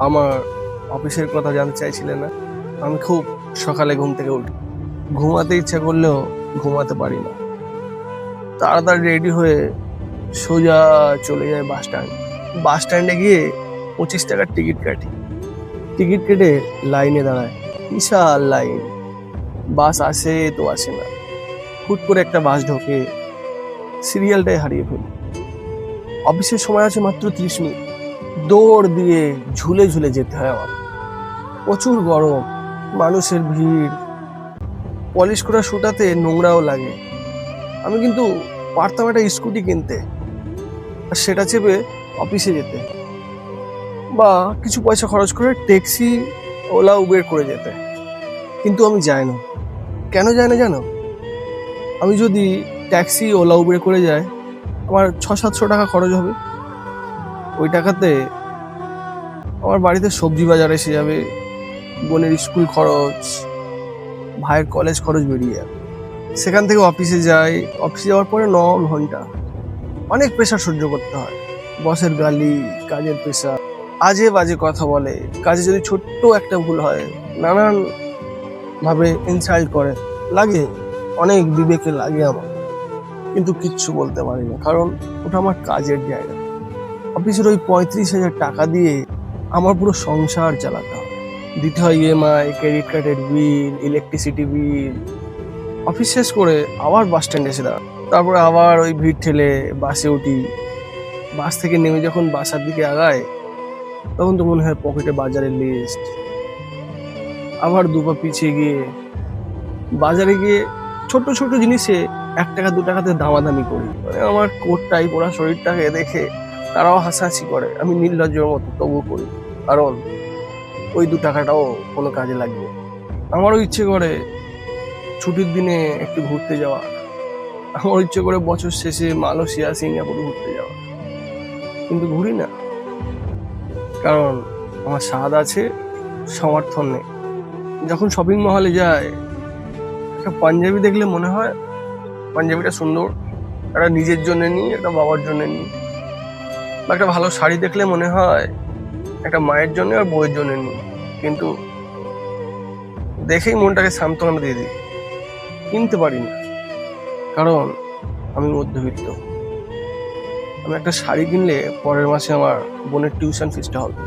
আমার অফিসের কথা জানতে চাইছিলে না? আমি খুব সকালে ঘুম থেকে উঠি। ঘুমাতে ইচ্ছা করলেও ঘুমাতে পারি না। তাড়াতাড়ি রেডি হয়ে সোজা চলে যায় বাস স্ট্যান্ড। বাস স্ট্যান্ডে গিয়ে 25 টাকার টিকিট কাটি। টিকিট কেটে লাইনে দাঁড়ায়। বিশাল লাইন। বাস আসে তো আসে না। হুট করে একটা বাস ঢোকে, সিরিয়ালটাই হারিয়ে ফেলি। অফিসের সময় আছে মাত্র 30 মিনিট। দৌড় দিয়ে ঝুলে ঝুলে যেতে হয় আমার। প্রচুর গরম, মানুষের ভিড়, পলিশ করা শুটাতে নোংরাও লাগে। আমি কিন্তু পারতাম একটা স্কুটি কিনতে, আর সেটা চেপে অফিসে যেতে, বা কিছু পয়সা খরচ করে ট্যাক্সি, ওলা, উবের করে যেতে। কিন্তু আমি যাই না। কেন যাই না জানো? আমি যদি ট্যাক্সি, ওলা, উবের করে যাই, আমার 600-700 টাকা খরচ হবে। ওই টাকাতে আমার বাড়িতে সবজি বাজার এসে যাবে, বোনের স্কুল খরচ, ভাইয়ের কলেজ খরচ বেরিয়ে যাবে। সেখান থেকে অফিসে যাই। অফিসে যাওয়ার পরে 9 ঘন্টা অনেক প্রেশার সহ্য করতে হয়। বসের গালি, কাজের প্রেশার, আজে বাজে কথা বলে। কাজে যদি ছোট্ট একটা ভুল হয়, নানান ভাবে ইনসাল্ট করে। লাগে, অনেক বিবেকে লাগে আমার, কিন্তু কিচ্ছু বলতে পারি না, কারণ ওটা আমার কাজের জায়গা। অফিসের ওই 35,000 টাকা দিয়ে আমার পুরো সংসার চালাতে হয়। দিতে হয় ইএমআই, ক্রেডিট কার্ডের বিল, ইলেকট্রিসিটি বিল। অফিস শেষ করে আবার বাস স্ট্যান্ডে এসে দাঁড়াই। তারপরে আবার ওই ভিড় ঠেলে বাসে উঠি। বাস থেকে নেমে যখন বাসার দিকে আগায়, তখন তো মনে হয় পকেটে বাজারের লিস্ট। আবার দুপা পিছিয়ে গিয়ে বাজারে গিয়ে ছোট ছোট জিনিসে 1 টাকা 2 টাকাতে দামাদামি করি। মানে আমার কোটটাই পরা শরীরটাকে দেখে তারাও হাসাহাসি করে। আমি নির্লজ্জের মতো তবুও করি, কারণ ওই 2 টাকাটাও কোনো কাজে লাগবে। আমারও ইচ্ছে করে ছুটির দিনে একটু ঘুরতে যাওয়া। আমার ইচ্ছে করে বছর শেষে মালয়েশিয়া, সিঙ্গাপুরে ঘুরতে যাওয়া, কিন্তু ঘুরি না, কারণ আমার স্বাদ আছে, সমর্থন নেই। যখন শপিং মহলে যায়, একটা পাঞ্জাবি দেখলে মনে হয় পাঞ্জাবিটা সুন্দর, একটা নিজের জন্য নিই, একটা বাবার জন্য নিই। বা একটা ভালো শাড়ি দেখলে মনে হয় একটা মায়ের জন্য আর বউয়ের জন্য নিই, কিন্তু দেখেই মনটাকে সান্ত্বনা দিয়ে দিই। কিনতে পারি না, কারণ আমি মধ্যবিত্ত। আমি একটা শাড়ি কিনলে পরের মাসে আমার বোনের টিউশন ফিসটা হবে।